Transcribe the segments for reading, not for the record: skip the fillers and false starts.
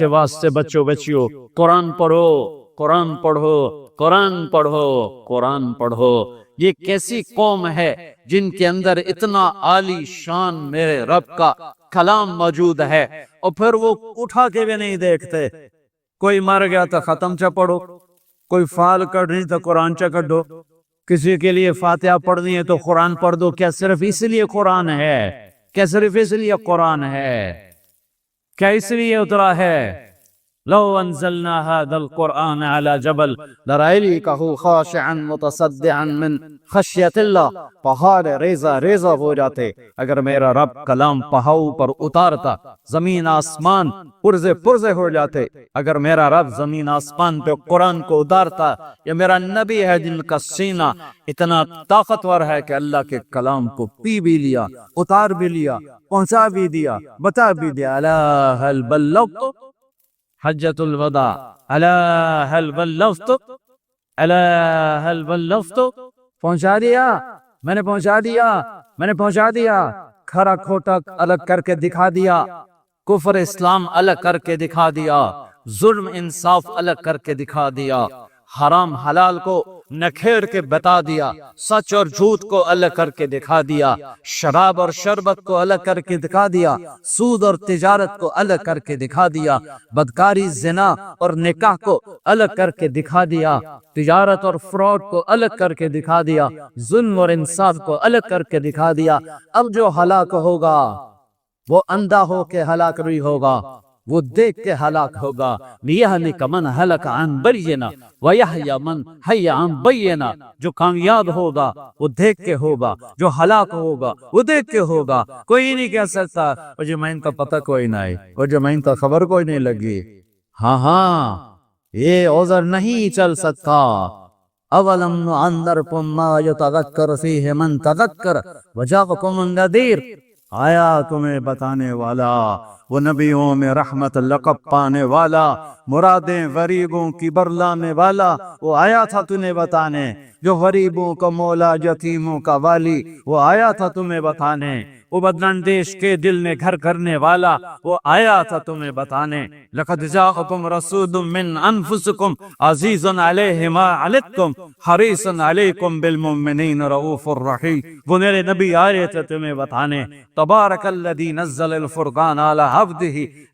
کے واسطے بچوں بچیوں قرآن پڑھو، قرآن پڑھو، قرآن پڑھو، قرآن پڑھو۔ یہ کیسی قوم ہے جن کے اندر اتنا عالی شان میرے رب کا کلام موجود ہے، اور پھر وہ اٹھا کے بھی نہیں دیکھتے۔ کوئی مر گیا تو ختم چا پڑھو، کوئی فال کرنی تو قرآن چا کڈو، کسی کے لیے فاتحہ پڑھنی ہے تو قرآن پڑھ دو۔ کیا صرف اس لیے قرآن ہے؟ کیا صرف اس لیے قرآن ہے؟ کیا اس لیے اترا ہے؟ لو انزلنا هذا القرآن على جبل لرأيته خاشعا متصدعا من خشیت اللہ، پہاڑ ریزہ ریزہ ہو جاتے اگر میرا رب کلام پہاڑوں پر اتارتا، زمین آسمان پرزے پرزے ہو جاتے اگر میرا رب زمین آسمان پہ قرآن کو اتارتا۔ یہ میرا نبی ہے جن کا سینہ اتنا طاقتور ہے کہ اللہ کے کلام کو پی بھی لیا، اتار بھی لیا، پہنچا بھی دیا، بتا بھی دیا۔ الا هل بلغت حجت الوداع، الا هل بلغت، الا هل بلغت، پہنچا دیا، میں نے پہنچا دیا، میں نے پہنچا دیا۔ کھرا کھوٹا الگ کر کے دکھا دیا، کفر اسلام الگ کر کے دکھا دیا، ظلم انصاف الگ کر کے دکھا دیا، حرام حلال کو نکھیر کے بتا دیا، سچ اور جھوٹ کو الگ کر کے دکھا دیا، شراب اور شربت کو الگ کر کے دکھا دیا، سود اور تجارت کو الگ کر کے دکھا دیا، بدکاری زنا اور نکاح کو الگ کر کے دکھا دیا، تجارت اور فراڈ کو الگ کر کے دکھا دیا، ظلم اور انصاف کو الگ کر کے دکھا دیا۔ اب جو ہلاک ہوگا وہ اندھا ہو کے ہلاک نہیں ہوگا، وہ دیکھ کے ہلاک ہوگا۔ لِيَهْلِكَ مَنْ هَلَكَ عَنْ بَيِّنَةٍ وَيَحْيَىٰ مَنْ حَيَّ عَنْ بَيِّنَةٍ۔ جو کامیاب ہوگا وہ دیکھ کے ہوگا، جو ہلاک ہوگا وہ دیکھ کے ہوگا۔ کوئی نہیں کہہ سکتا مجھے میں ان کا پتہ کوئی نہیں، مجھے میں ان کا خبر کوئی نہیں لگی۔ ہاں یہ عذر نہیں چل سکتا۔ اولم نعمرکم ما یتذکر فیہ من تذکر وجاءکم النذیر۔ آیا تمہیں بتانے والا، وہ نبیوں میں رحمت لقب پانے والا، مرادیں غریبوں کی برلانے والا، وہ آیا تھا تمہیں بتانے۔ جو غریبوں کا مولا، یتیموں کا والی، وہ آیا تھا تمہیں بتانے۔ وہ بداندیش کے دل میں گھر کرنے والا، وہ آیا تھا تمہیں بتانے۔ لقد جاءکم رسول من انفسکم عزیز علیہ ما عنتم حریص علیکم بالمؤمنین رؤوف الرحیم۔ وہ میرے نبی آئے تھے تمہیں بتانے۔ تبارک الذی نزل الفرقان علی عبدہ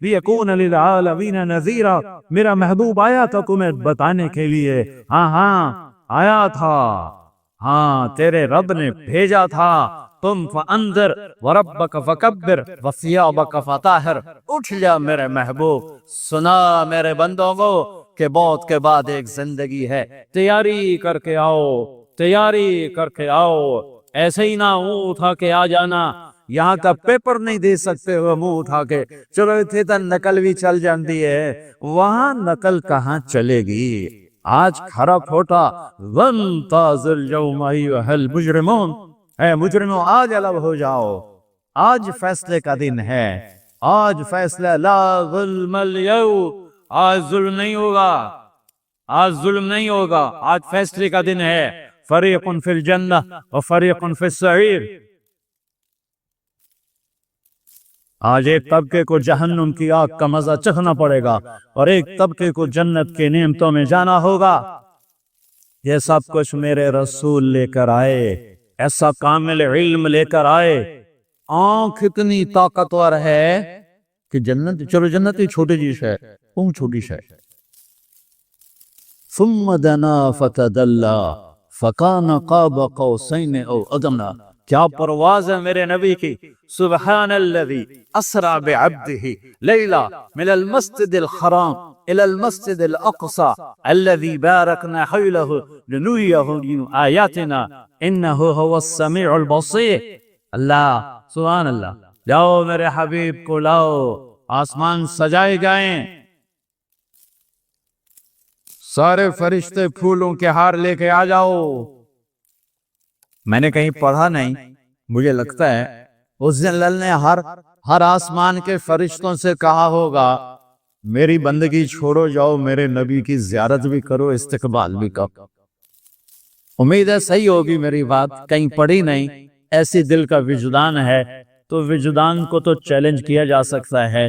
لیکون للعالمین نذیرا۔ میرا محبوب آیا تھا تمہیں بتانے کے لیے۔ ہاں آیا تھا، ہاں تیرے رب نے بھیجا تھا۔ تم فانذر وربک فکبر وثیابک فطہر۔ اٹھ جا میرے محبوب، سنا میرے بندوں کو کہ موت کے بعد ایک زندگی ہے، تیاری کر کے آؤ، تیاری کر کے آؤ۔ ایسے ہی نہ منہ اٹھا کے آ جانا، یہاں کا پیپر نہیں دے سکتے ہو منہ اٹھا کے، چلو اتنے تو نقل بھی چل جاتی ہے، وہاں نقل کہاں چلے گی؟ آج کھرا کھوٹا وَانْتَظِرْ الْيَوْمَ أَيُّهَا الْمُجْرِمُونَ۔ اے مجرموں آج الگ ہو جاؤ، آج فیصلے کا دن ہے، آج فیصلہ لا ظلم اليوم۔ آج ظلم نہیں ہوگا، آج ظلم نہیں ہوگا، آج فیصلے کا دن ہے۔ فریق فی الجنہ و فریق فی السعیر۔ آج ایک طبقے کو جہنم کی آگ کا مزہ چکھنا پڑے گا اور ایک طبقے کو جنت کے نعمتوں میں جانا ہوگا۔ یہ سب کچھ میرے رسول لے کر آئے، ایسا کامل علم لے کر آئے، آنکھ اتنی طاقتور ہے کہ جنت، چلو جنت ہی چھوٹی چیز ہے، کون چھوٹی ہے۔ ثم دنا فتدلى فكان قاب قوسين او ادنى۔ کیا پرواز ہے میرے نبی کی۔ سبحان الذي اسرا بعبده ليلا من المسجد الحرام الى المسجد الاقصى الذي باركنا حوله لنريه من آياتنا انه هو السميع البصير۔ اللہ، سبحان اللہ۔ لاؤ میرے حبیب کو لاؤ، آسمان سجائے گئے، سارے فرشتے پھولوں کے ہار لے کے آ جاؤ۔ میں نے کہیں پڑھا نہیں، مجھے لگتا ہے اس دن اللہ نے ہر آسمان کے فرشتوں سے کہا ہوگا میری بندگی چھوڑو، جاؤ میرے نبی کی زیارت بھی کرو، استقبال بھی کرو۔ امید ہے صحیح ہوگی میری بات، کہیں پڑھی نہیں، ایسی دل کا وجدان ہے تو وجدان کو تو چیلنج کیا جا سکتا ہے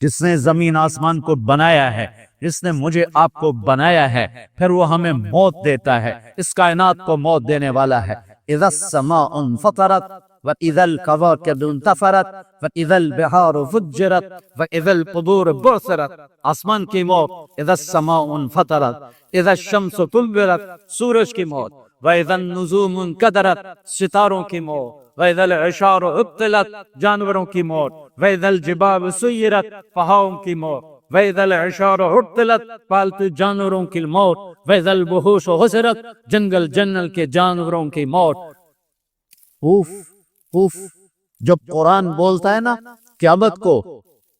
جس نے زمین آسمان کو بنایا ہے، جس نے مجھے آپ کو بنایا ہے، پھر وہ ہمیں موت دیتا ہے، اس کائنات کو موت دینے والا ہے۔ اذا السماء انفطرت واذا الكواكب انتثرت واذا البحار فجرت واذا القبور بعثرت، آسمان کی موت، اذا السماء انفطرت، اذا الشمس كورت، سورج کی موت، واذا النجوم انكدرت، ستاروں کی موت، وَإِذَا الْعِشَارُ عُطِّلَتْ، جانوروں کی موت، وَإِذَا الْجِبَالُ سُيِّرَتْ، پہاڑوں کی موت، وَإِذَا الْعِشَارُ عُطِّلَتْ، پالتو جانوروں کی موت، وَإِذَا الْوُحُوشُ حُشِرَتْ، جنگل جنگل کے جانوروں کی موت۔ اوف اوف، جب قرآن بولتا ہے نا قیامت کو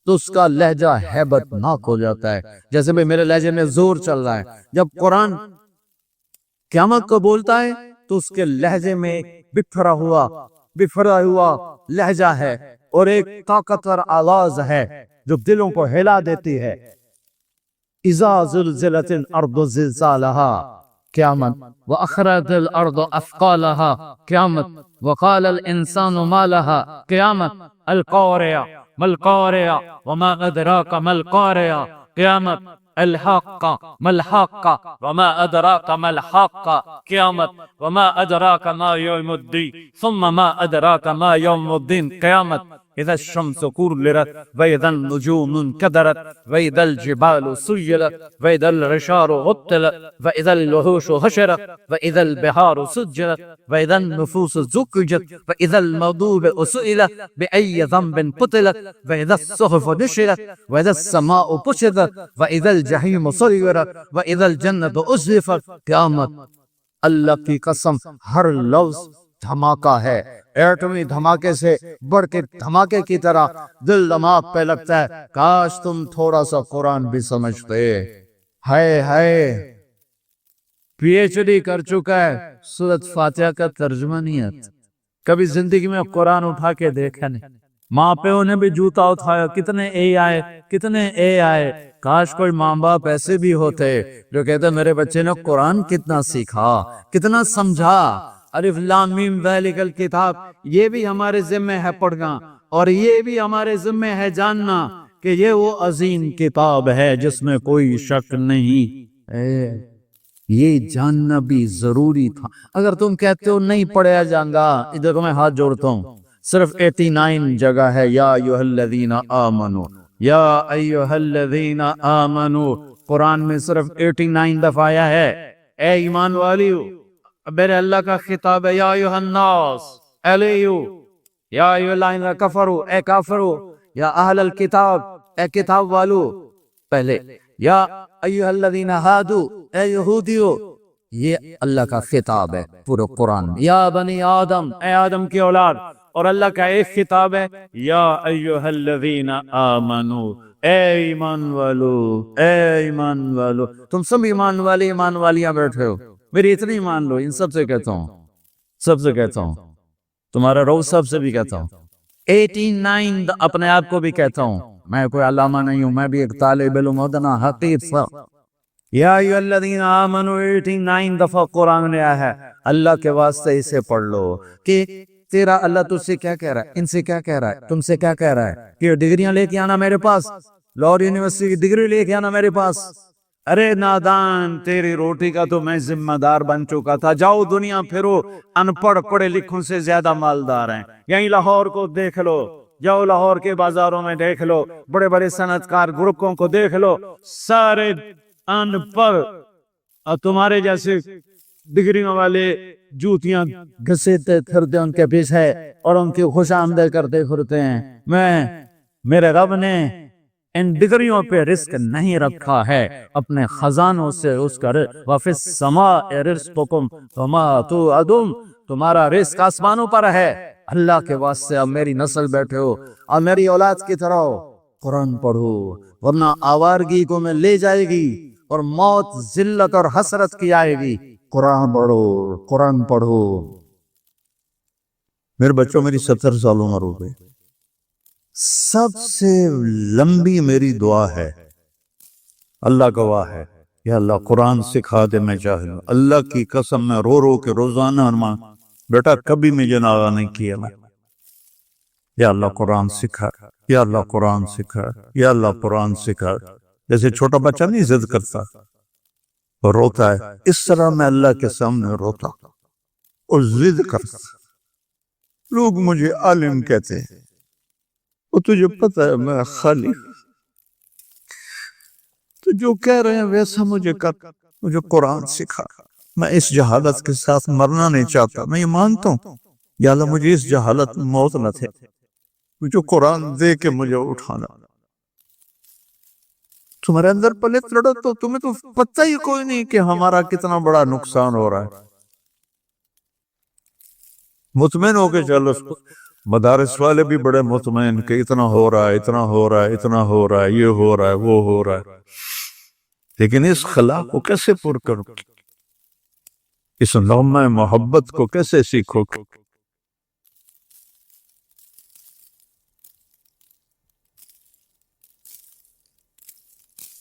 تو اس کا لہجہ ہیبت ناک ہو جاتا ہے، جیسے بھی میرے لہجے میں زور چل رہا ہے۔ جب قرآن قیامت کو بولتا ہے تو اس کے لہجے میں بکھرا ہوا لہجہ ہے اور ایک طاقتور آواز ہے جو دلوں کو ہلا دیتی ہے۔ اذا زلزلت الارض زلزالها، قیامت، واخرجت الارض اثقالها، قیامت، وقال الانسان ما لها، قیامت، القارعة ما القارعة وما ادراك ما القارعة، قیامت، الحاقة ما الحاقة وما أدراك ما الحاقة، قیامت، وما أدراك ما يوم الدين ثم ما أدراك ما يوم الدين، قیامت، إذا الشمس كورت وإذا النجوم انكدرت وإذا الجبال سيرت وإذا العشار عطلت وإذا الوحوش حشرت وإذا البحار سجرت وإذا النفوس زكجت وإذا الموءودة سئلت بأي ذنب قتلت وإذا الصحف نشرت وإذا السماء كشطت وإذا الجحيم سعرت وإذا الجنة أزلفت، قیامت۔ اللہ کی قسم ہر لفظ دھماکہ ہے، ایٹمی دھماکے سے بڑھ کے دھماکے کی طرح دل دماغ پہ لگتا ہے۔ کاش تم تھوڑا سا قرآن بھی سمجھتے۔ ہائے پی ایچ ڈی کر چکا ہے، سورۃ فاتحہ کا ترجمہ نہیں آتا، کبھی زندگی میں قرآن اٹھا کے دیکھا نہیں۔ ماں پیوں نے بھی جوتا اٹھایا، کتنے اے آئے۔ کاش کوئی ماں باپ ایسے بھی ہوتے جو کہتے میرے بچے نے قرآن کتنا سیکھا، کتنا سمجھا۔ الف لام میم ذالک الکتاب، یہ بھی ہمارے ذمہ ہے پڑھنا، اور یہ بھی ہمارے ذمہ ہے جاننا کہ یہ وہ عظیم کتاب ہے جس میں کوئی شک نہیں۔ یہ جاننا بھی ضروری تھا۔ اگر تم کہتے ہو نہیں پڑھا جائے گا، ادھر کو میں ہاتھ جوڑتا ہوں، صرف 89 جگہ ہے یا ایھا الذین آمنو، یا ایھا الذین آمنو، قرآن میں صرف 89 دفعہ آیا ہے۔ اے ایمان والیو، میرے اللہ کا خطاب ہے، یا ایھا الناس، الیو، یا ایھا الذین کفروا، اے کافرو، یا اہل الکتاب، اے کتاب والو، پہلے یا ایھا الذین ہادو، اے یہودیو، یہ اللہ کا خطاب ہے پورے قرآن میں۔ یا بنی آدم، اے آدم کی اولاد، اور اللہ کا ایک خطاب ہے، یا ایھا الذین آمنو، اے ایمان والو، اے ایمان والو۔ تم سب ایمان والے ایمان والیاں بیٹھے ہو، میری اتنی مان لو، ان سب سے کہتا ہوں، تمہارا رو سب سے بھی کہتا ہوں، 89 اپنے آپ کو بھی کہتا ہوں، میں کوئی علامہ نہیں ہوں، میں بھی ایک طالب علم ادنا حقیر سا۔ یا ایھا الذین آمنو 89 دفعہ قرآن نے آیا ہے۔ اللہ کے واسطے اسے پڑھ لو کہ تیرا اللہ تجھ سے کیا کہہ رہا ہے، ان سے کیا کہہ رہا ہے، تم سے کیا کہہ رہا ہے کہ ڈگریاں لے کے آنا میرے پاس، لاہور یونیورسٹی کی ڈگری لے کے آنا میرے پاس۔ ارے نادان، تیری روٹی کا تو میں ذمہ دار بن چکا تھا۔ جاؤ دنیا پھرو، ان پڑھ پڑھے لکھوں سے زیادہ مالدار ہیں۔ یہیں لاہور کو دیکھ لو، جاؤ لاہور کے بازاروں میں دیکھ لو، بڑے بڑے صنعت کار گروپوں کو دیکھ لو، سارے ان پڑھ، اور تمہارے جیسے ڈگریوں والے جوتیاں گھسیٹتے پھرتے ان کے پیچھے اور ان کی خوش آمدید کرتے پھرتے ہیں۔ میرے رب نے ان ڈگریوں پہ رزق نہیں رکھا ہے، اپنے خزانوں سے اس کا وَفِي السَّمَاءِ رِزْقُكُمْ وَمَا تُوعَدُونَ، تمہارا رزق آسمانوں پر ہے۔ اللہ کے واسطے اب میری نسل بیٹھے ہو اور میری اولاد کی طرح ہو، قرآن پڑھو، ورنہ آوارگی کو میں لے جائے گی اور موت ذلت اور حسرت کی آئے گی۔ قرآن پڑھو، قرآن پڑھو۔ میرے بچوں، میری 70 سال عمر ہو گئی، سب سے لمبی میری دعا ہے، اللہ گواہ ہے، یا اللہ قرآن سکھا دے، میں جاہل ہوں۔ اللہ کی قسم میں رو رو کے روزانہ ارمان، بیٹا کبھی مجھے ناراض نہیں کیا، یا اللہ قرآن سکھا۔ یا اللہ قرآن سکھا، یا اللہ قرآن سکھا. جیسے چھوٹا بچہ نہیں ضد کرتا اور روتا ہے، اس طرح میں اللہ کے سامنے روتا اور ضد کرتا. لوگ مجھے عالم کہتے ہیں، وہ تجھے پتہ ہے میں خالی، تو جو کہہ رہے ہیں ویسا مجھے کر، مجھے قرآن سکھا. میں اس جہالت کے ساتھ مرنا نہیں چاہتا. میں یہ مانتا ہوں یا اللہ مجھے اس جہالت میں موت نہ تھے، مجھے قرآن دے کے مجھے اٹھانا. تمہارے اندر پلت لڑا تو تمہیں تو پتہ ہی کوئی نہیں کہ ہمارا کتنا بڑا نقصان ہو رہا ہے. مطمئن ہو کے چلو. مدارس والے بھی بڑے مطمئن کہ اتنا ہو رہا ہے، اتنا ہو رہا ہے، اتنا ہو رہا ہے، یہ ہو رہا ہے، وہ ہو رہا ہے. لیکن اس خلا کو کیسے پر کرو، اس نغمہ محبت کو کیسے سیکھو؟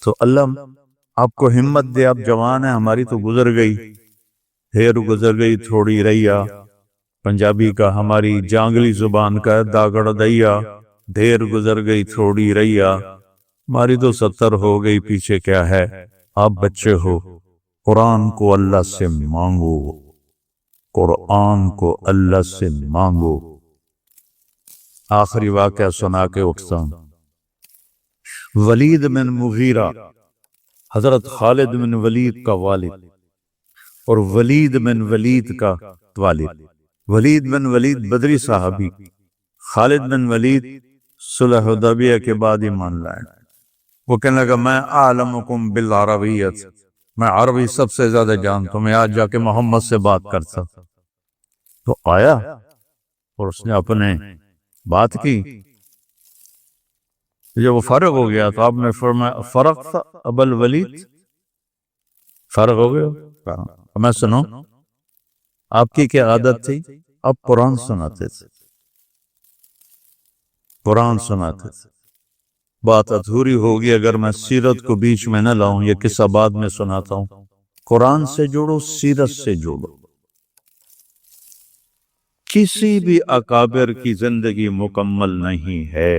تو اللہ آپ کو ہمت دے. آپ جوان ہیں، ہماری تو گزر گئی، ڈھیر گزر گئی تھوڑی رہیا. پنجابی کا، ہماری جانگلی زبان کا داگڑ دیا، ڈھیر گزر گئی تھوڑی رہیا. ہماری تو 70 ہو گئی، پیچھے کیا ہے. آپ بچے ہو، قرآن کو اللہ سے مانگو، قرآن کو اللہ سے مانگو. آخری واقعہ سنا کے اٹھتا ہوں. ولید بن مغیرہ حضرت خالد بن ولید کا والد، اور ولید بن ولید کا والد. ولید بن ولید بدری صحابی، خالد بن ولید صلح حدیبیہ کے بعد ایمان لائے. وہ کہنے لگا میں اعلمکم بالعربیت، میں عربی سب سے زیادہ جانتا ہوں، میں آج جا کے محمد سے بات کرتا. تو آیا اور اس نے اپنے بات کی. جب وہ فارغ ہو گیا تو آپ نے فرمایا فرق تھا ابا الولید، فارغ ہو گیا. میں سنو، آپ کی کیا عادت تھی؟ آپ قرآن سناتے تھے، قرآن سناتے تھے. بات ادھوری ہوگی اگر میں سیرت کو بیچ میں نہ لاؤں. یہ قصہ بعد میں سناتا ہوں. قرآن سے جوڑو، سیرت سے جوڑو. کسی بھی اکابر کی زندگی مکمل نہیں ہے،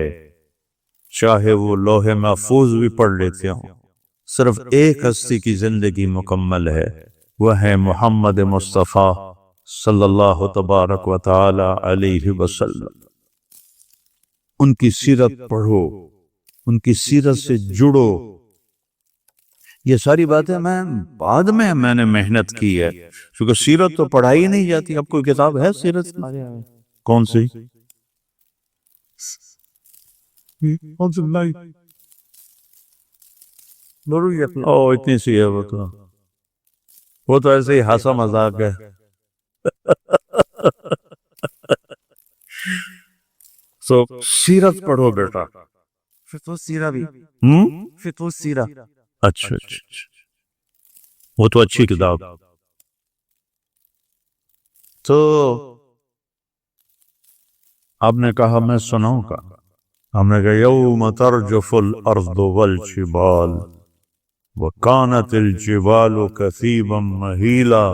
چاہے وہ لوح محفوظ بھی پڑھ لیتے ہوں. صرف ایک ہستی کی زندگی مکمل ہے، وہ ہے محمد مصطفیٰ صلی اللہ تبارک و تعالی علیہ وسلم. ان کی سیرت پڑھو، ان کی سیرت سے جڑو. یہ ساری باتیں بعد میں نے محنت کی ہے، کیونکہ سیرت تو پڑھائی نہیں جاتی. اب کوئی کتاب ہے سیرت؟ کون سی؟ اتنی سی ہے. وہ تو ایسے ہی ہنسا مذاق ہے. سو سیرت پڑھو بیٹا. فتوح سیرہ بھی، فتوح سیرہ. اچھا، وہ تو اچھی کتاب. تو آپ نے کہا میں سناؤں گا. ہم نے کہا یوم ترجف الارض والجبال وکانت الجبال کثیبا مہیلا.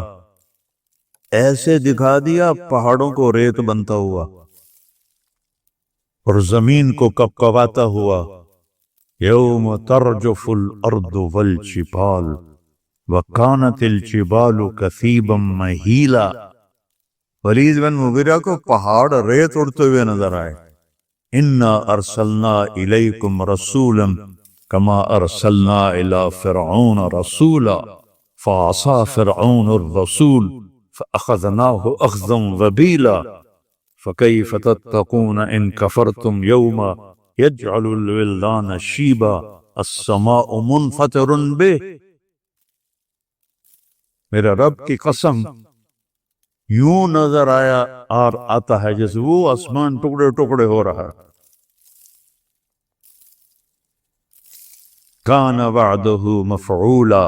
ایسے دکھا دیا پہاڑوں کو ریت بنتا ہوا اور زمین کو کپکپاتا ہوا. یوم ترجف الارض والجبال وکانت الجبال کثیبا مہیلا. ولید بن مغیرہ کو پہاڑ ریت اڑتے ہوئے نظر آئے. انا ارسلنا الیکم رسولا کما ارسلنا الی فرعون رسولا فعصى فرعون الرسول فاخذناه اخذا وبیلا فكيف تتقون ان كفرتم يوما يجعل الولدان شيبا السماء منفطر به. میرے رب کی قسم یوں نظر آتا ہے جیسے وہ آسمان ٹکڑے ٹکڑے ہو رہا ہے. کان وعدہ مفعولا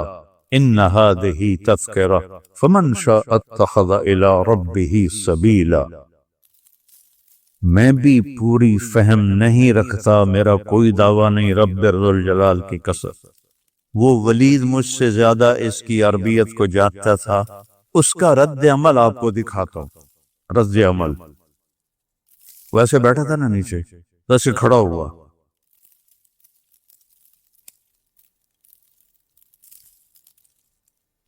ان هذه تذکرہ فمن شاء اتخذ الى ربہ سبیلا. میں بھی پوری فہم نہیں رکھتا، میرا کوئی دعویٰ نہیں، رب ذوالجلال کی قسم. وہ ولید مجھ سے زیادہ اس کی عربیت کو جانتا تھا. اس کا رد عمل آپ کو دکھاتا ہوں. رد عمل ویسے بیٹھا تھا نا نیچے، ویسے کھڑا ہوا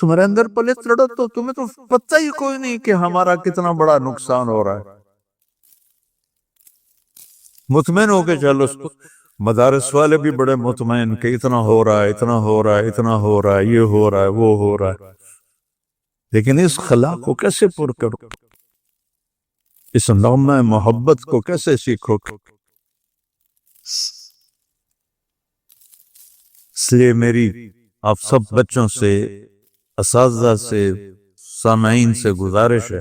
تمہارے اندر پلس لڑو تو تمہیں تو پتہ ہی کوئی نہیں کہ ہمارا کتنا بڑا نقصان ہو رہا ہے. مطمئن ہو کے چلو. اس کو مدارس والے بھی بڑے مطمئن کہ اتنا ہو رہا ہے، اتنا ہو رہا ہے، اتنا ہو رہا ہے، یہ ہو رہا ہے، وہ ہو رہا ہے. لیکن اس خلا کو کیسے پر کرو؟ اس نغمہ محبت کو کیسے سیکھو؟ اس لیے میری آپ سب بچوں سے، اساتذہ سے، سامعین سے گزارش ہے،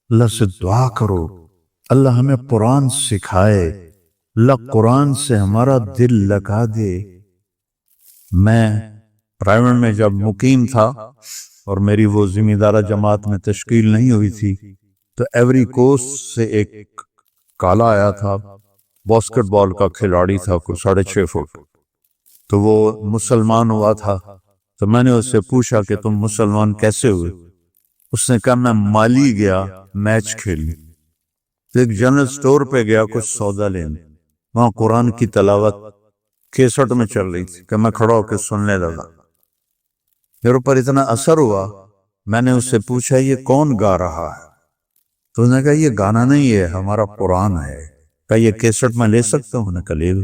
اللہ سے دعا کرو اللہ ہمیں قرآن سکھائے، اللہ قرآن سے ہمارا دل لگا دے. میں پرائیویٹ میں جب مقیم تھا اور میری وہ ذمہ دارہ جماعت میں تشکیل نہیں ہوئی تھی تو ایوری کوسٹ سے ایک کالا آیا تھا، باسکٹ بال کا کھلاڑی تھا، کوئی 6.5 فٹ. تو وہ مسلمان ہوا تھا. تو میں نے اس سے پوچھا کہ تم مسلمان کیسے ہوئے؟ اس نے کہا میں مالی گیا میچ کھیلنے، تو ایک جنرل سٹور پہ گیا کچھ سودا لینے، وہاں قرآن کی تلاوت کیسٹ میں چل رہی تھی کہ میں کھڑا ہو کے سننے لگا. میرے اوپر اتنا اثر ہوا، میں نے اس سے پوچھا یہ کون گا رہا ہے؟ تو اس نے کہا یہ گانا نہیں ہے، ہمارا قرآن ہے. کہا یہ کیسٹ میں لے سکتا ہوں؟ نے کہا لے لو.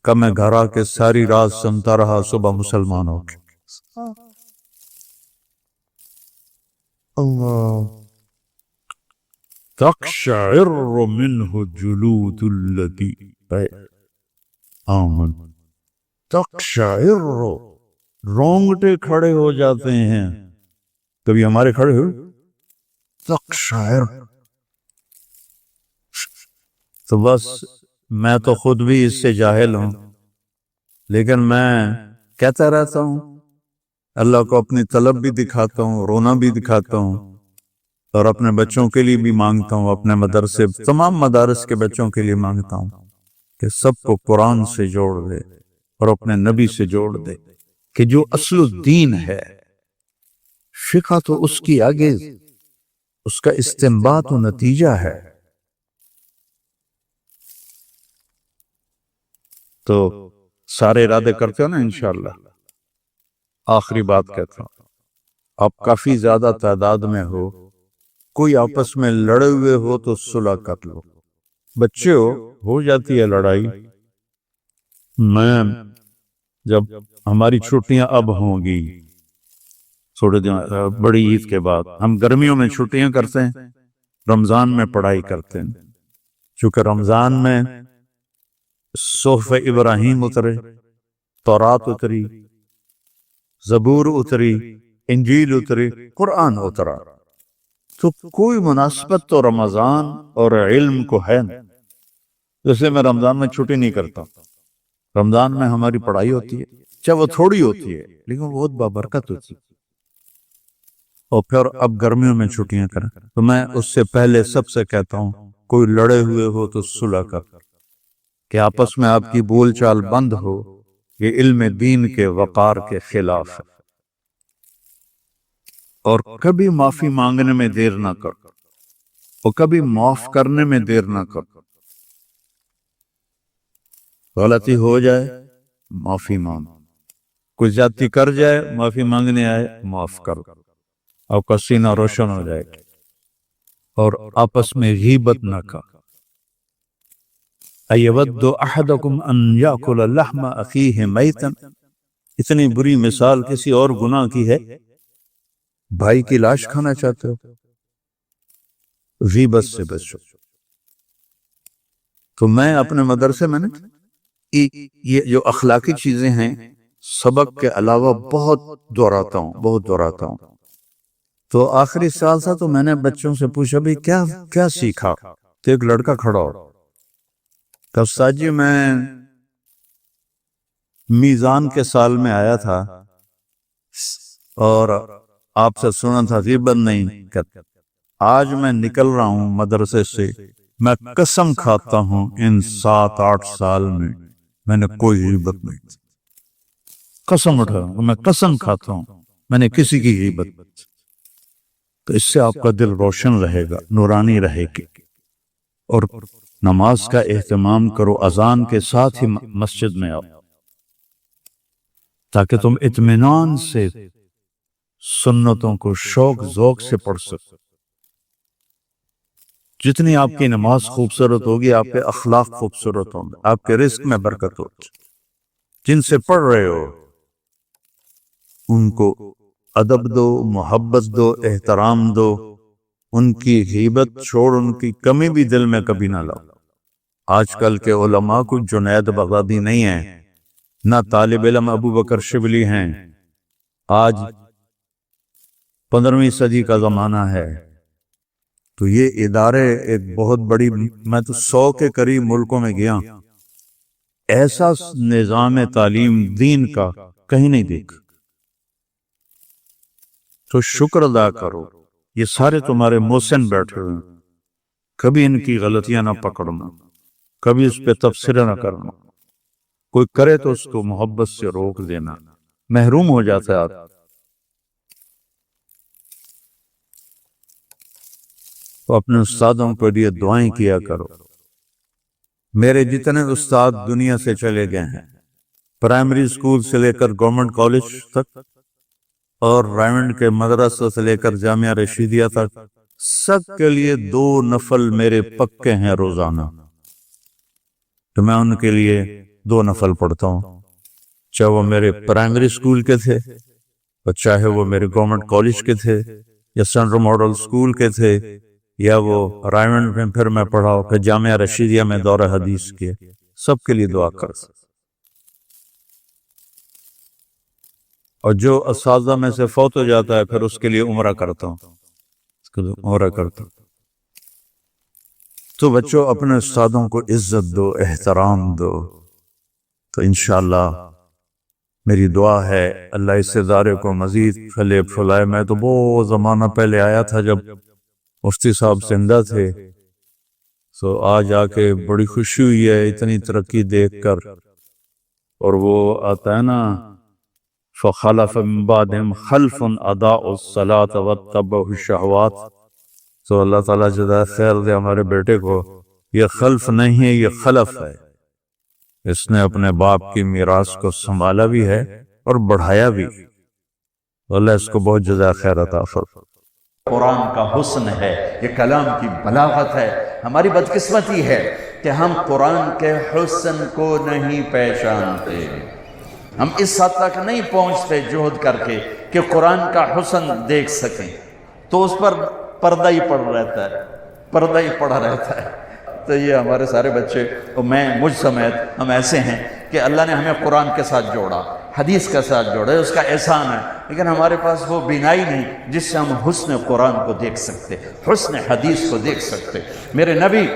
کہا میں گھر آ کے ساری رات سنتا رہا، صبح مسلمان ہو کے. تقشعر منه جلود الذین آمنوا. تقشعر، رونگٹے کھڑے ہو جاتے ہیں. کبھی ہمارے کھڑے ہو؟ تقشعر. تو بس میں تو خود بھی اس سے جاہل ہوں، لیکن میں کہتا رہتا ہوں، اللہ کو اپنی طلب بھی دکھاتا ہوں، رونا بھی دکھاتا ہوں، اور اپنے بچوں کے لیے بھی مانگتا ہوں، اپنے مدرسے تمام مدارس کے بچوں کے لیے مانگتا ہوں کہ سب کو قرآن سے جوڑ دے اور اپنے نبی سے جوڑ دے، کہ جو اصل الدین ہے فقہ تو اس کی آگے اس کا استنباط و نتیجہ ہے. تو سارے ارادے کرتے ہو نا انشاءاللہ. آخری بات کہتا ہوں، آپ کافی زیادہ تعداد میں ہو، کوئی آپس میں لڑے ہوئے ہو تو صلح کر لو. بچے ہو جاتی ہے لڑائی. میں جب ہماری چھٹیاں اب ہوں گی تھوڑے دن بڑی عید کے بعد، ہم گرمیوں میں چھٹیاں کرتے ہیں، رمضان میں پڑھائی کرتے ہیں. چونکہ رمضان میں صحف ابراہیم اترے، تورات اتری، زبور اتری، انجیل اتری، قرآن اترا، تو کوئی مناسبت تو رمضان اور علم کو ہے نا. جیسے میں رمضان میں چھٹی نہیں کرتا، رمضان میں ہماری پڑھائی ہوتی ہے، چاہے وہ تھوڑی ہوتی ہے لیکن وہ بہت بابرکت ہوتی ہے. اور پھر اب گرمیوں میں چھٹیاں کریں تو میں اس سے پہلے سب سے کہتا ہوں کوئی لڑے ہوئے ہو تو صلح کر، کہ آپس میں آپ کی بول چال بند ہو. یہ علم دین کے وقار کے خلاف ہے. اور کبھی معافی مانگنے میں دیر نہ کرو، اور کبھی معاف کرنے میں دیر نہ کرو. غلطی ہو جائے معافی مانگو، کوئی زیادتی کر جائے معافی مانگنے آئے معاف کرو، آپ کا سینہ روشن ہو جائے گا. اور آپس میں غیبت نہ کرو. ایود احدکم ان یاکل لحم اخیہ میتا، اتنی بری مثال کسی اور گناہ کی ہے؟ بھائی کی لاش کھانا چاہتے ہو؟ غیبت سے بچو. تو میں اپنے مدرسے میں یہ جو اخلاقی چیزیں ہیں سبق کے علاوہ بہت دہراتا ہوں. تو آخری سال تھا تو میں نے بچوں سے پوچھا بھی کیا سیکھا؟ تو ایک لڑکا کھڑا ہو، تو استاد جی میں میزان کے سال میں آیا تھا اور آپ سے سنا تھا غیبت نہیں کرتے. آج میں نکل رہا ہوں مدرسے سے، میں قسم کھاتا ہوں ان 7-8 سال میں نے کوئی غیبت نہیں کی. قسم اٹھا، میں قسم کھاتا ہوں میں نے کسی کی غیبت نہیں. تو اس سے آپ کا دل روشن رہے گا، نورانی رہے گی. اور نماز کا اہتمام کرو، اذان کے ساتھ ہی مسجد میں آؤ تاکہ تم اطمینان سے سنتوں کو شوق ذوق سے پڑھ سکیں. جتنی آپ کی نماز خوبصورت ہوگی آپ کے اخلاق خوبصورت ہوں گے، آپ کے رزق میں برکت ہوگی. جن سے پڑھ رہے ہو ان کو ادب دو، محبت دو، احترام دو، ان کی غیبت چھوڑ، ان کی کمی بھی دل میں کبھی نہ لاؤ. آج کل کے علماء کو جنید بغدادی نہیں ہیں، نہ طالب علم ابو بکر شبلی ہیں. آج 15ویں صدی کا زمانہ ہے، تو یہ ادارے ایک بہت بڑی، میں تو 100 کے قریب ملکوں میں گیا، ایسا نظام تعلیم دین کا کہیں نہیں دیکھا. تو شکر ادا کرو، یہ سارے تمہارے محسن بیٹھے ہوئے ہیں، کبھی ان کی غلطیاں نہ پکڑنا، کبھی اس پہ تبصرہ نہ کرنا. کوئی کرے تو اس کو محبت سے روک دینا، محروم ہو جاتا ہے آدمی. تو اپنے استادوں کے لیے دعائیں کیا کرو. میرے جتنے استاد دنیا سے چلے گئے ہیں، پرائمری اسکول سے لے کر گورنمنٹ کالج تک اور رائمنڈ کے مدرسہ سے لے کر جامعہ رشیدیہ تک، سب کے لیے 2 نفل میرے پکے ہیں روزانہ. تو میں ان کے لیے 2 نفل پڑھتا ہوں، چاہے وہ میرے پرائمری اسکول کے تھے اور چاہے وہ میرے گورنمنٹ کالج کے تھے یا سینٹرل ماڈل اسکول کے تھے یا وہ رائمنڈ میں پھر میں پڑھا پھر جامعہ رشیدیہ میں دورہ حدیث کیے. سب کے لیے دعا کر سکتے. اور جو اساتذہ میں سے فوت ہو جاتا ہے پھر اس کے لیے عمرہ کرتا ہوں، تو بچوں اپنے استادوں کو عزت دو، احترام دو. تو انشاءاللہ میری دعا ہے اللہ اس ادارے کو مزید پھلے پھلائے. میں تو بہت زمانہ پہلے آیا تھا جب مفتی صاحب زندہ تھے، تو آج آ کے بڑی خوشی ہوئی ہے اتنی ترقی دیکھ کر. اور وہ آتا ہے نا فَخَلَفَ مِن بَعْدِهِمْ خَلْفٌ أَضَاعُوا الصَّلَاةَ وَاتَّبَعُوا الشَّهَوَاتِ. تو اللہ تعالیٰ جزائے خیر دے ہمارے بیٹے کو. یہ خلف نہیں ہے، یہ خلف ہے. اس نے اپنے باپ کی میراث کو سنبھالا بھی ہے اور بڑھایا بھی. اللہ اس کو بہت جزائے خیر عطا فرمائے. قرآن کا حسن ہے، یہ کلام کی بلاغت ہے. ہماری بدقسمتی ہے کہ ہم قرآن کے حسن کو نہیں پہچانتے. ہم اس حد تک نہیں پہنچتے جہد کر کے کہ قرآن کا حسن دیکھ سکیں. تو اس پر پردہ ہی پڑا رہتا ہے. تو یہ ہمارے سارے بچے اور مجھ سمیت ہم ایسے ہیں کہ اللہ نے ہمیں قرآن کے ساتھ جوڑا، حدیث کے ساتھ جوڑا، اس کا احسان ہے. لیکن ہمارے پاس وہ بینائی نہیں جس سے ہم حسن قرآن کو دیکھ سکتے، حسن حدیث کو دیکھ سکتے. میرے نبی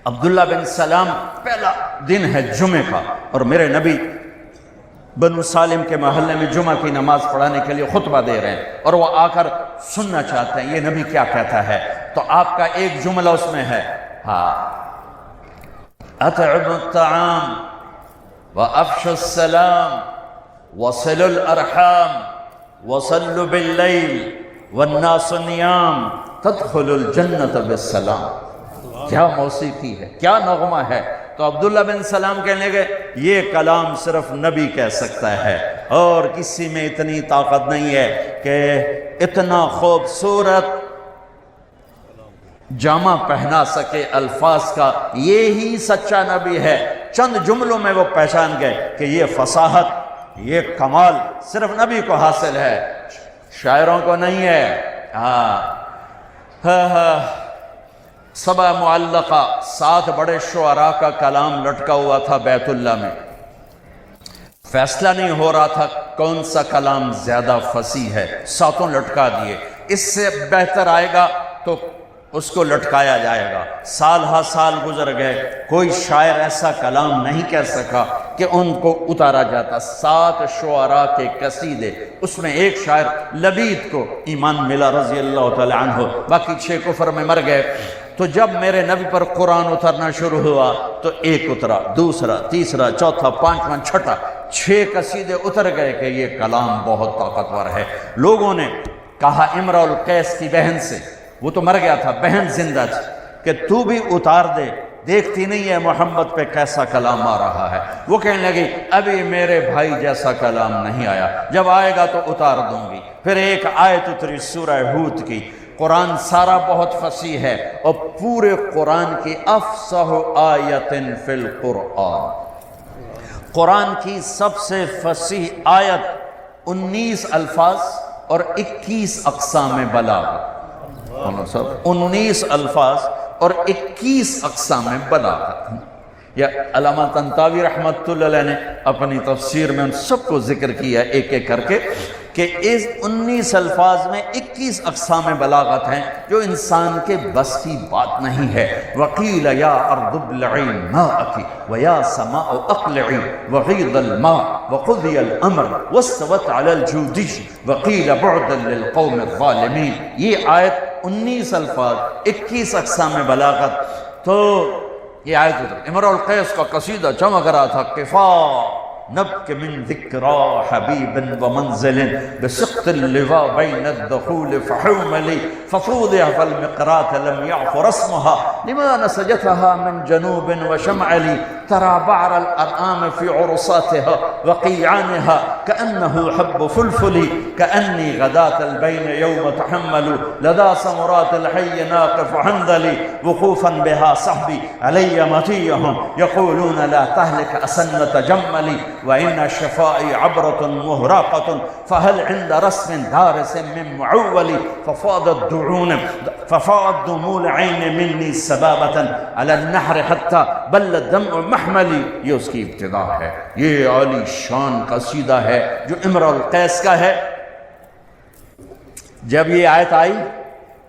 عبداللہ بن سلام، پہلا دن ہے جمعے کا، اور میرے نبی بنو سالم کے محلے میں جمعہ کی نماز پڑھانے کے لیے خطبہ دے رہے ہیں، اور وہ آ کر سننا چاہتے ہیں یہ نبی کیا کہتا ہے. تو آپ کا ایک جملہ اس میں ہے، اطعموا الطعام وافشوا السلام وصلوا الارحام وصلوا باللیل والناس نیام تدخلوا الجنت بالسلام. کیا موسیقی ہے، کیا نغمہ ہے. تو عبداللہ بن سلام کہنے لگے یہ کلام صرف نبی کہہ سکتا ہے، اور کسی میں اتنی طاقت نہیں ہے کہ اتنا خوبصورت جامہ پہنا سکے الفاظ کا. یہی سچا نبی ہے. چند جملوں میں وہ پہچان گئے کہ یہ فصاحت، یہ کمال صرف نبی کو حاصل ہے، شاعروں کو نہیں ہے. سبع معلقہ، 7 بڑے شعراء کا کلام لٹکا ہوا تھا بیت اللہ میں. فیصلہ نہیں ہو رہا تھا کون سا کلام زیادہ فصیح ہے، 7 لٹکا دیے. اس سے بہتر آئے گا تو اس کو لٹکایا جائے گا. سال ہا سال گزر گئے، کوئی شاعر ایسا کلام نہیں کہہ سکا کہ ان کو اتارا جاتا. 7 شعراء کے قصیدے، اس میں ایک شاعر لبید کو ایمان ملا رضی اللہ تعالی عنہ، باقی 6 کفر میں مر گئے. تو جب میرے نبی پر قرآن اترنا شروع ہوا تو ایک اترا، دوسرا، تیسرا، چوتھا، پانچواں، چھٹا، 6 قصیدے اتر گئے کہ یہ کلام بہت طاقتور ہے. لوگوں نے کہا امرؤ القیس کی بہن سے، وہ تو مر گیا تھا، بہن زندہ تھی، کہ تو بھی اتار دے دیکھتی نہیں ہے محمد پہ کیسا کلام آ رہا ہے۔ وہ کہنے لگی ابھی میرے بھائی جیسا کلام نہیں آیا، جب آئے گا تو اتار دوں گی۔ پھر ایک آیت اتری سورہ ہود کی۔ قرآن سارا بہت فصیح ہے، اور پورے قرآن کی افصح آیت فی القرآن، قرآن کی سب سے فصیح آیت 19 الفاظ اور 21 اقسام بلاغت، 19 الفاظ اور 21 اقسام بلاغت۔ یا علامہ طنطاوی رحمۃ اللہ علیہ نے اپنی تفسیر میں ان سب کو ذکر کیا ایک ایک کر کے، کہ اس 19 الفاظ میں 21 اقسام بلاغت ہیں جو انسان کے بس کی بات نہیں ہے۔ وَقِيلَ يَا أَرْضُ ابْلَعِي مَاءَكِ وَيَا سَمَاءُ أَقْلِعِي وَغِيضَ الْمَاءِ وَقُضِيَ الْأَمْرُ وَاسْتَوَتْ عَلَى الْجُودِيِّ وَقِيلَ بُعْدًا لِلْقَوْمِ الظَّالِمِينَ۔ یہ آیت 19 الفاظ 21 اقسام بلاغت۔ تو یہ آیت امرؤ القیس کا قصیدہ چمک رہا تھا، کفا نبک من ذکرا حبیب ومنزل بسقط اللواء بین الدخول فحوملی ففوضع فالمقرات لم يعفر اسمها لما نسجتها من جنوب وشمعلی ترى بعر الأرآم في عرصاتها وقيعانها كأنه حب فلفل كأني غداة البين يوم تحمل لدى سمرات الحي ناقف حنظلي وقوفا بها صحبي علي مطيهم يقولون لا تهلك أسنة جملي وإن شفائي عبرة مهراقة فهل عند رسم دارس من معول ففاضت دموع العين مني سبابة على النحر حتى بل الدمع محملی۔ یہ اس کی ابتدا ہے، یہ عالی شان قصیدہ ہے جو امرؤ القیس کا ہے۔ جب یہ آیت آئی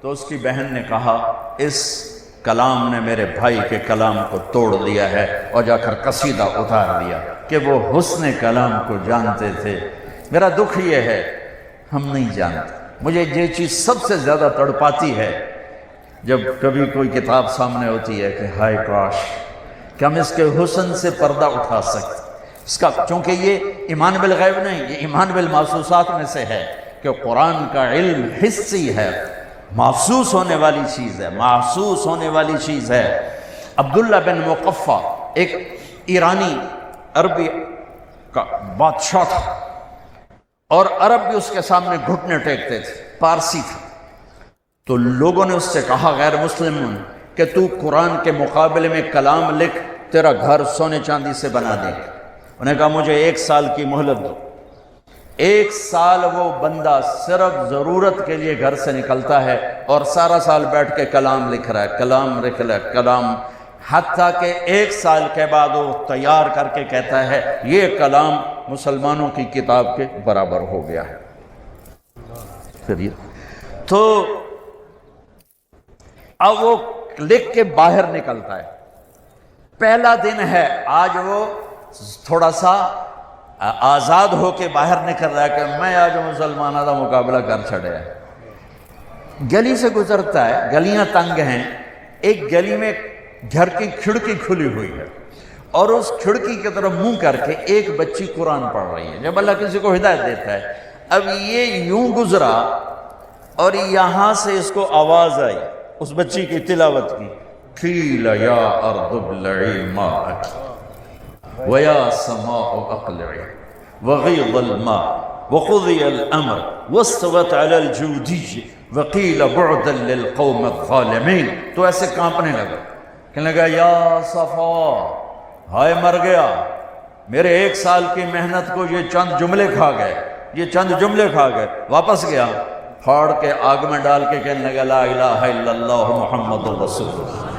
تو اس کی بہن نے کہا اس کلام نے میرے بھائی کے کلام کو توڑ دیا ہے، اور جا کر قصیدہ اتار دیا کہ وہ حسن کلام کو جانتے تھے۔ میرا دکھ یہ ہے ہم نہیں جانتے۔ مجھے یہ چیز سب سے زیادہ تڑپاتی ہے جب کبھی کوئی کتاب سامنے ہوتی ہے کہ ہائے کاش کہ ہم اس کے حسن سے پردہ اٹھا سکتے اس کا، چونکہ یہ ایمان بالغیب نہیں، یہ ایمان بالمحسوسات میں سے ہے کہ قرآن کا علم حسی ہے، محسوس ہونے والی چیز ہے، محسوس ہونے والی چیز ہے۔ عبداللہ بن مقفع ایک ایرانی عربی کا بادشاہ تھا، اور عرب بھی اس کے سامنے گھٹنے ٹیکتے تھے، پارسی تھا۔ تو لوگوں نے اس سے کہا غیر مسلموں نے کہ تو قرآن کے مقابلے میں کلام لکھ، تیرا گھر سونے چاندی سے بنا دیں گے۔ انہوں نے کہا مجھے 1 سال کی مہلت دو۔ 1 سال وہ بندہ صرف ضرورت کے لیے گھر سے نکلتا ہے اور سارا سال بیٹھ کے کلام لکھ رہا ہے، کلام لکھ رہا ہے، کلام، حتیٰ کہ 1 سال کے بعد وہ تیار کر کے کہتا ہے یہ کلام مسلمانوں کی کتاب کے برابر ہو گیا ہے۔ پھر یہ تو اب وہ لکھ کے باہر نکلتا ہے، پہلا دن ہے آج، وہ تھوڑا سا آزاد ہو کے باہر نکل رہا ہے کہ میں آج مسلمانوں کا مقابلہ کر چھڑے ہے۔ گلی سے گزرتا ہے، گلیاں تنگ ہیں، ایک گلی میں گھر کی کھڑکی کھلی ہوئی ہے، اور اس کھڑکی کی طرف منہ کر کے ایک بچی قرآن پڑھ رہی ہے۔ جب اللہ کسی کو ہدایت دیتا ہے، اب یہ یوں گزرا اور یہاں سے اس کو آواز آئی اس بچی کی تلاوت کی، قیل یا ارض ابلعی ماءک ویا سماء اقلعی وغیض الماء وقضی الامر واستوت علی الجودی وقیل بعدا للقوم الظالمین۔ تو ایسے کانپنے لگا، کہنے لگا یا صفا، ہائے مر گیا، میرے 1 سال کی محنت کو یہ چند جملے کھا گئے، یہ چند جملے کھا گئے۔ واپس گیا، پھاڑ کے آگ میں ڈال کے کہنے لگا لا الہ الا اللہ محمد رسول اللہ۔